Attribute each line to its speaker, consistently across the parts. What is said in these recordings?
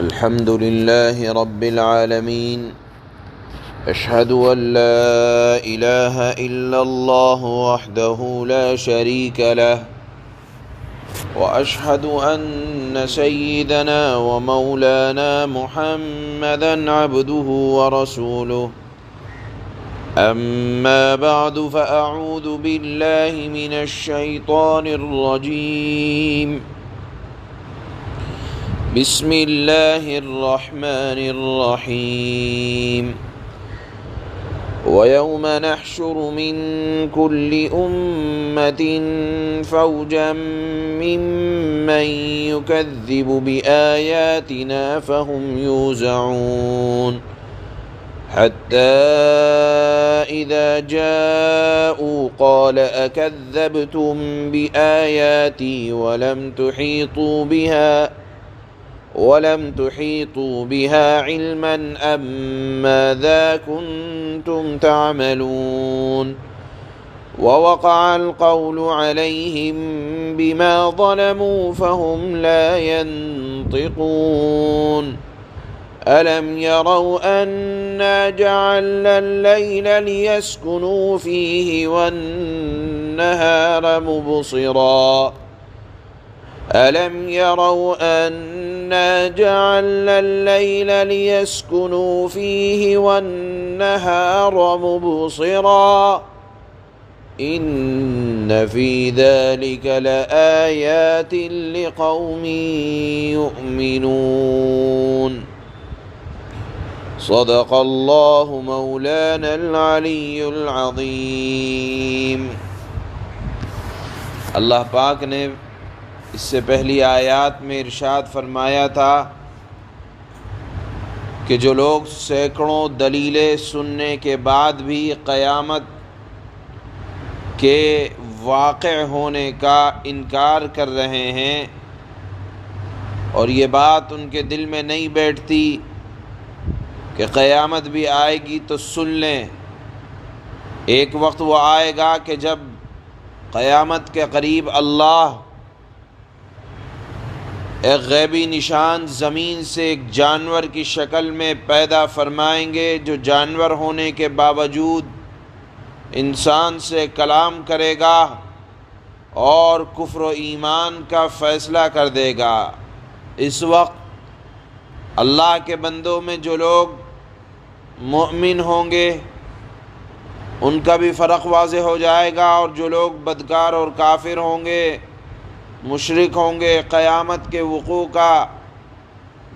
Speaker 1: الحمد لله رب العالمين أشهد أن لا إله إلا الله وحده لا شريك له وأشهد أن سيدنا ومولانا محمدا عبده ورسوله أما بعد فأعوذ بالله من الشيطان الرجيم بسم الله الرحمن الرحيم ويوم نحشر من كل أمة فوجا ممن يكذب بآياتنا فهم يوزعون حتى إذا جاءوا قال أكذبتم بآياتي ولم تحيطوا بها علما أم ماذا كنتم تعملون ووقع القول عليهم بما ظلموا فهم لا ينطقون ألم يروا أنا جعلنا الليل ليسكنوا فيه والنهار مبصرا ألم يروا أنا جعلنا الليل ليسكنوا فيه والنهار مبصرا إن في ذلك لآيات لقوم يؤمنون صدق الله مولانا العلی العظیم۔ اللہ پاک نے اس سے پہلی آیات میں ارشاد فرمایا تھا کہ جو لوگ سینکڑوں دلیلیں سننے کے بعد بھی قیامت کے واقع ہونے کا انکار کر رہے ہیں اور یہ بات ان کے دل میں نہیں بیٹھتی کہ قیامت بھی آئے گی تو سن لیں، ایک وقت وہ آئے گا کہ جب قیامت کے قریب اللہ ایک غیبی نشان زمین سے ایک جانور کی شکل میں پیدا فرمائیں گے، جو جانور ہونے کے باوجود انسان سے کلام کرے گا اور کفر و ایمان کا فیصلہ کر دے گا۔ اس وقت اللہ کے بندوں میں جو لوگ مومن ہوں گے ان کا بھی فرق واضح ہو جائے گا، اور جو لوگ بدکار اور کافر ہوں گے، مشرک ہوں گے، قیامت کے وقوع کا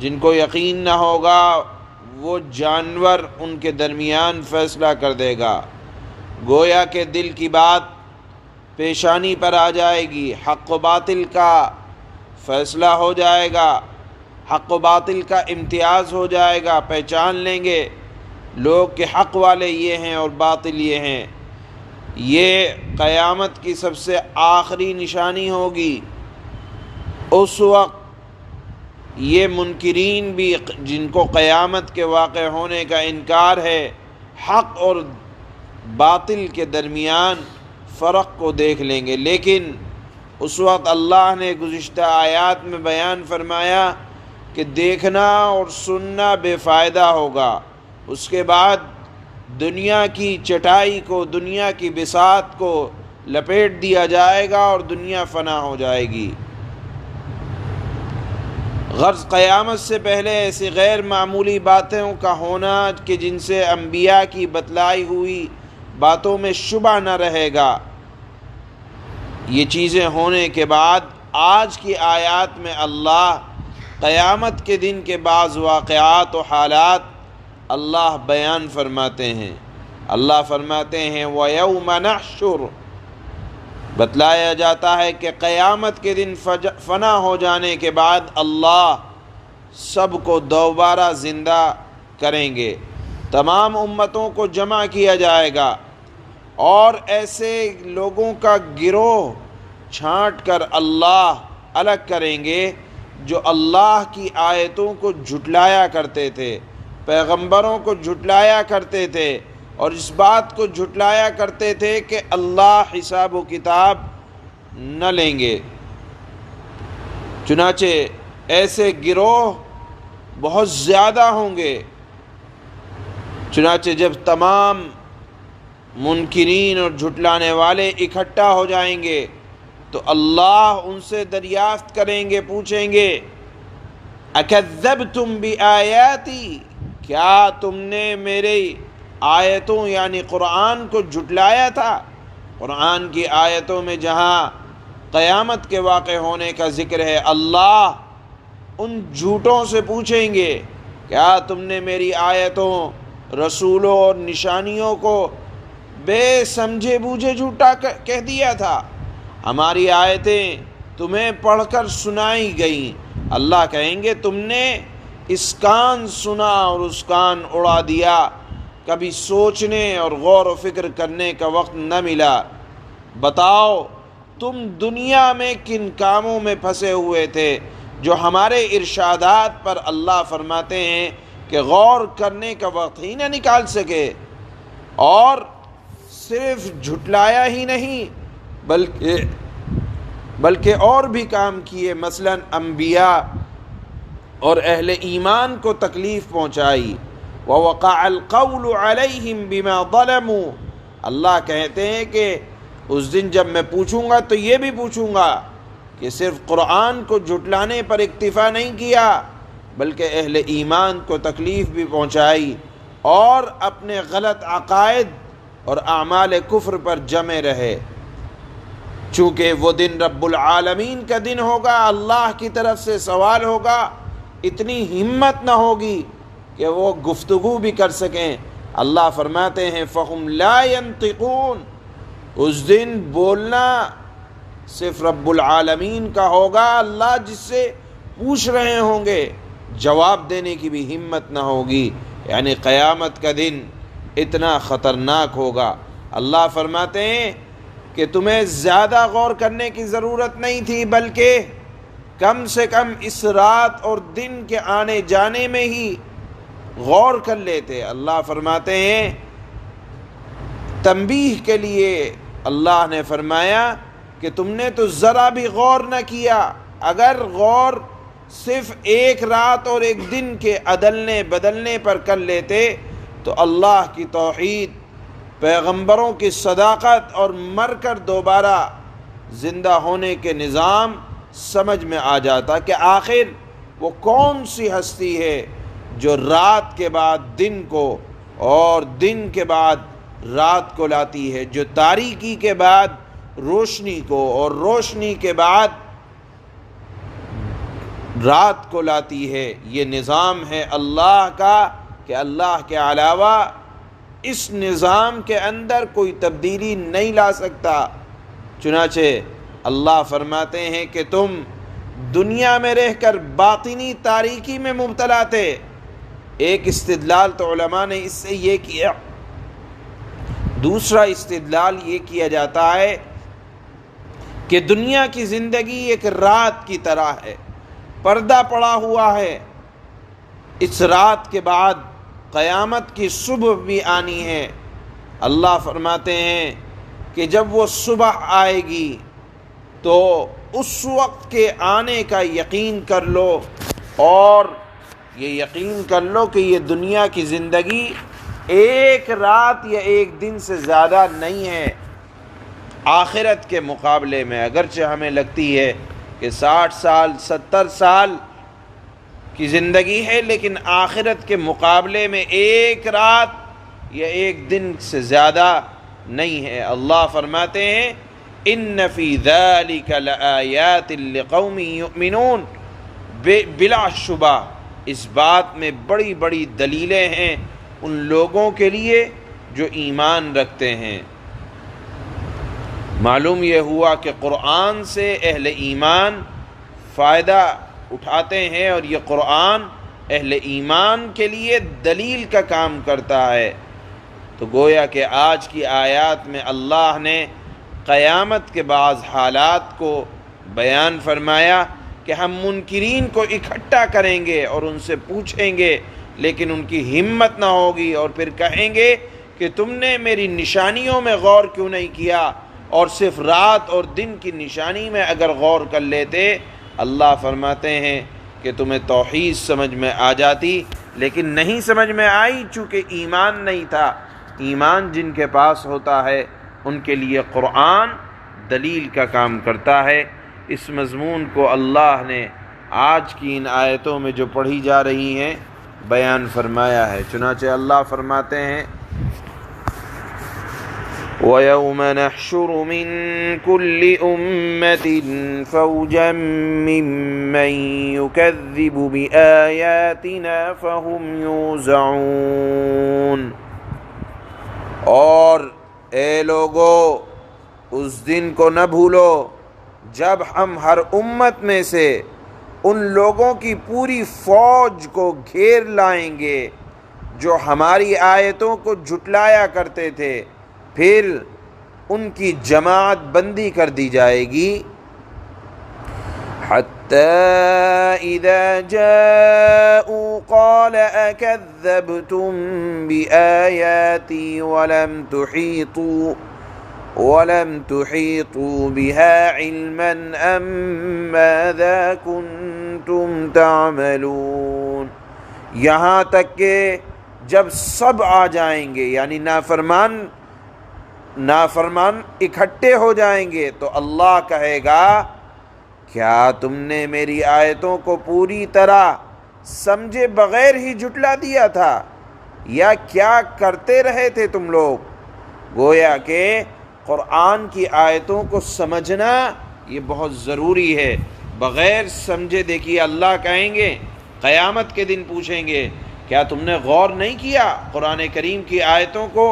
Speaker 1: جن کو یقین نہ ہوگا، وہ جانور ان کے درمیان فیصلہ کر دے گا۔ گویا کہ دل کی بات پیشانی پر آ جائے گی، حق و باطل کا فیصلہ ہو جائے گا، حق و باطل کا امتیاز ہو جائے گا، پہچان لیں گے لوگ کہ حق والے یہ ہیں اور باطل یہ ہیں۔ یہ قیامت کی سب سے آخری نشانی ہوگی۔ اس وقت یہ منکرین بھی جن کو قیامت کے واقع ہونے کا انکار ہے، حق اور باطل کے درمیان فرق کو دیکھ لیں گے، لیکن اس وقت اللہ نے گزشتہ آیات میں بیان فرمایا کہ دیکھنا اور سننا بے فائدہ ہوگا۔ اس کے بعد دنیا کی چٹائی کو، دنیا کی بساط کو لپیٹ دیا جائے گا اور دنیا فنا ہو جائے گی۔ غرض قیامت سے پہلے ایسی غیر معمولی باتوں کا ہونا کہ جن سے انبیاء کی بتلائی ہوئی باتوں میں شبہ نہ رہے گا، یہ چیزیں ہونے کے بعد آج کی آیات میں اللہ قیامت کے دن کے بعض واقعات و حالات اللہ بیان فرماتے ہیں۔ اللہ فرماتے ہیں وَيَوْمَ نَحْشُرُ، بتلایا جاتا ہے کہ قیامت کے دن فنا ہو جانے کے بعد اللہ سب کو دوبارہ زندہ کریں گے، تمام امتوں کو جمع کیا جائے گا اور ایسے لوگوں کا گروہ چھانٹ کر اللہ الگ کریں گے جو اللہ کی آیتوں کو جھٹلایا کرتے تھے، پیغمبروں کو جھٹلایا کرتے تھے اور اس بات کو جھٹلایا کرتے تھے کہ اللہ حساب و کتاب نہ لیں گے۔ چنانچہ ایسے گروہ بہت زیادہ ہوں گے۔ چنانچہ جب تمام منکرین اور جھٹلانے والے اکٹھا ہو جائیں گے تو اللہ ان سے دریافت کریں گے، پوچھیں گے اکذبتم بآیاتی، کیا تم نے میرے آیتوں یعنی قرآن کو جھٹلایا تھا؟ قرآن کی آیتوں میں جہاں قیامت کے واقع ہونے کا ذکر ہے، اللہ ان جھوٹوں سے پوچھیں گے کیا تم نے میری آیتوں، رسولوں اور نشانیوں کو بے سمجھے بوجھے جھوٹا کہہ دیا تھا؟ ہماری آیتیں تمہیں پڑھ کر سنائی گئیں۔ اللہ کہیں گے تم نے اس کان سنا اور اس کان اڑا دیا، کبھی سوچنے اور غور و فکر کرنے کا وقت نہ ملا۔ بتاؤ تم دنیا میں کن کاموں میں پھنسے ہوئے تھے جو ہمارے ارشادات پر اللہ فرماتے ہیں کہ غور کرنے کا وقت ہی نہ نکال سکے، اور صرف جھٹلایا ہی نہیں بلکہ اور بھی کام کیے، مثلا انبیاء اور اہل ایمان کو تکلیف پہنچائی۔ وَوَقَعَ الْقَوْلُ عَلَيْهِمْ بِمَا ظَلَمُوا، اللہ کہتے ہیں کہ اس دن جب میں پوچھوں گا تو یہ بھی پوچھوں گا کہ صرف قرآن کو جھٹلانے پر اکتفا نہیں کیا بلکہ اہل ایمان کو تکلیف بھی پہنچائی اور اپنے غلط عقائد اور اعمال کفر پر جمے رہے۔ چونکہ وہ دن رب العالمین کا دن ہوگا، اللہ کی طرف سے سوال ہوگا، اتنی ہمت نہ ہوگی کہ وہ گفتگو بھی کر سکیں۔ اللہ فرماتے ہیں فَهُمْ لَا يَنطِقُونَ، اس دن بولنا صرف رب العالمین کا ہوگا، اللہ جس سے پوچھ رہے ہوں گے جواب دینے کی بھی ہمت نہ ہوگی۔ یعنی قیامت کا دن اتنا خطرناک ہوگا۔ اللہ فرماتے ہیں کہ تمہیں زیادہ غور کرنے کی ضرورت نہیں تھی، بلکہ کم سے کم اس رات اور دن کے آنے جانے میں ہی غور کر لیتے۔ اللہ فرماتے ہیں تنبیہ کے لیے اللہ نے فرمایا کہ تم نے تو ذرا بھی غور نہ کیا۔ اگر غور صرف ایک رات اور ایک دن کے عدلنے بدلنے پر کر لیتے تو اللہ کی توحید، پیغمبروں کی صداقت اور مر کر دوبارہ زندہ ہونے کے نظام سمجھ میں آ جاتا کہ آخر وہ کون سی ہستی ہے جو رات کے بعد دن کو اور دن کے بعد رات کو لاتی ہے، جو تاریکی کے بعد روشنی کو اور روشنی کے بعد رات کو لاتی ہے۔ یہ نظام ہے اللہ کا کہ اللہ کے علاوہ اس نظام کے اندر کوئی تبدیلی نہیں لا سکتا۔ چنانچہ اللہ فرماتے ہیں کہ تم دنیا میں رہ کر باطنی تاریکی میں مبتلا تھے۔ ایک استدلال تو علماء نے اس سے یہ کیا، دوسرا استدلال یہ کیا جاتا ہے کہ دنیا کی زندگی ایک رات کی طرح ہے، پردہ پڑا ہوا ہے۔ اس رات کے بعد قیامت کی صبح بھی آنی ہے۔ اللہ فرماتے ہیں کہ جب وہ صبح آئے گی تو اس وقت کے آنے کا یقین کر لو، اور یہ یقین کر لو کہ یہ دنیا کی زندگی ایک رات یا ایک دن سے زیادہ نہیں ہے آخرت کے مقابلے میں۔ اگرچہ ہمیں لگتی ہے کہ 60 سال 70 سال کی زندگی ہے، لیکن آخرت کے مقابلے میں ایک رات یا ایک دن سے زیادہ نہیں ہے۔ اللہ فرماتے ہیں ان فی ذلک لآیات لقوم یؤمنون، بلا شبہ اس بات میں بڑی بڑی دلیلیں ہیں ان لوگوں کے لیے جو ایمان رکھتے ہیں۔ معلوم یہ ہوا کہ قرآن سے اہل ایمان فائدہ اٹھاتے ہیں، اور یہ قرآن اہل ایمان کے لیے دلیل کا کام کرتا ہے۔ تو گویا کہ آج کی آیات میں اللہ نے قیامت کے بعض حالات کو بیان فرمایا کہ ہم منکرین کو اکٹھا کریں گے اور ان سے پوچھیں گے، لیکن ان کی ہمت نہ ہوگی، اور پھر کہیں گے کہ تم نے میری نشانیوں میں غور کیوں نہیں کیا، اور صرف رات اور دن کی نشانی میں اگر غور کر لیتے۔ اللہ فرماتے ہیں کہ تمہیں توحید سمجھ میں آ جاتی، لیکن نہیں سمجھ میں آئی چونکہ ایمان نہیں تھا۔ ایمان جن کے پاس ہوتا ہے ان کے لیے قرآن دلیل کا کام کرتا ہے۔ اس مضمون کو اللہ نے آج کی ان آیتوں میں جو پڑھی جا رہی ہیں بیان فرمایا ہے۔ چنانچہ اللہ فرماتے ہیں وَيَوْمَ نَحْشُرُ مِن كُلِّ أُمَّةٍ فَوْجًا مِّمَّن يُكَذِّبُ بِآيَاتِنَا فَهُمْ يُوزَعُونَ۔ اور اے لوگو اس دن کو نہ بھولو جب ہم ہر امت میں سے ان لوگوں کی پوری فوج کو گھیر لائیں گے جو ہماری آیتوں کو جھٹلایا کرتے تھے، پھر ان کی جماعت بندی کر دی جائے گی۔ حَتَّى إِذَا جَاءُوا قَالَ أَكَذَّبْتُم بِآيَاتِي وَلَمْ تُحِيطُوا بِهَا عِلْمًا أَم مَّاذَا كُنتُمْ تَعْمَلُونَ۔ یہاں تک کہ جب سب آ جائیں گے، یعنی نافرمان اکٹھے ہو جائیں گے، تو اللہ کہے گا کیا تم نے میری آیتوں کو پوری طرح سمجھے بغیر ہی جھٹلا دیا تھا، یا کیا کرتے رہے تھے تم لوگ؟ گویا کہ قرآن کی آیتوں کو سمجھنا یہ بہت ضروری ہے۔ بغیر سمجھے، دیکھیے اللہ کہیں گے قیامت کے دن پوچھیں گے کیا تم نے غور نہیں کیا، قرآن کریم کی آیتوں کو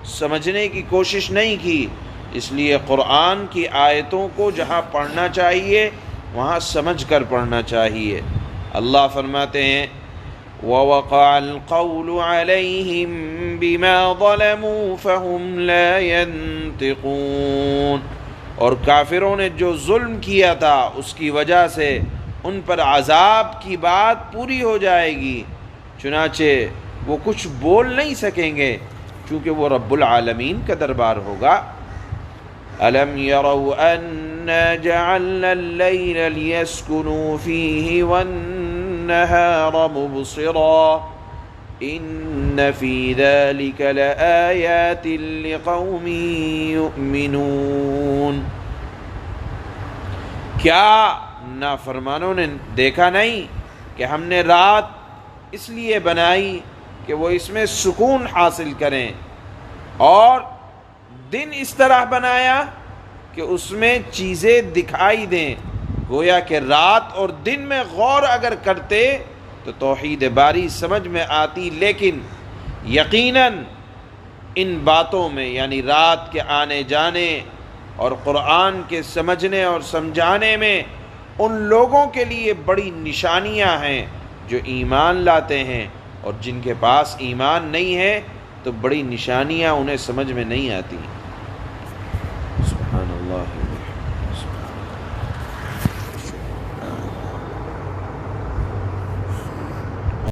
Speaker 1: سمجھنے کی کوشش نہیں کی؟ اس لیے قرآن کی آیتوں کو جہاں پڑھنا چاہیے وہاں سمجھ کر پڑھنا چاہیے۔ اللہ فرماتے ہیں وَوَقَعَ الْقَوْلُ عَلَيْهِمْ بِمَا ظَلَمُوا فَهُمْ لَا يَنطِقُونَ۔ اور کافروں نے جو ظلم کیا تھا اس کی وجہ سے ان پر عذاب کی بات پوری ہو جائے گی، چنانچہ وہ کچھ بول نہیں سکیں گے کیونکہ وہ رب العالمین کا دربار ہوگا۔ أَلَمْ يَرَوْا أَنَّا جَعَلْنَا اللَّيْلَ لِيَسْكُنُوا فِيهِ وَالنَّهَارَ مُبْصِرًا إِنَّ فِي ذَلِكَ لَآيَاتٍ لِقَوْمٍ يُؤْمِنُونَ۔ کیا نافرمانوں نے دیکھا نہیں کہ ہم نے رات اس لیے بنائی کہ وہ اس میں سکون حاصل کریں، اور دن اس طرح بنایا کہ اس میں چیزیں دکھائی دیں۔ گویا کہ رات اور دن میں غور اگر کرتے تو توحید باری سمجھ میں آتی، لیکن یقیناً ان باتوں میں یعنی رات کے آنے جانے اور قرآن کے سمجھنے اور سمجھانے میں ان لوگوں کے لیے بڑی نشانیاں ہیں جو ایمان لاتے ہیں، اور جن کے پاس ایمان نہیں ہے تو بڑی نشانیاں انہیں سمجھ میں نہیں آتی۔ سبحان اللہ۔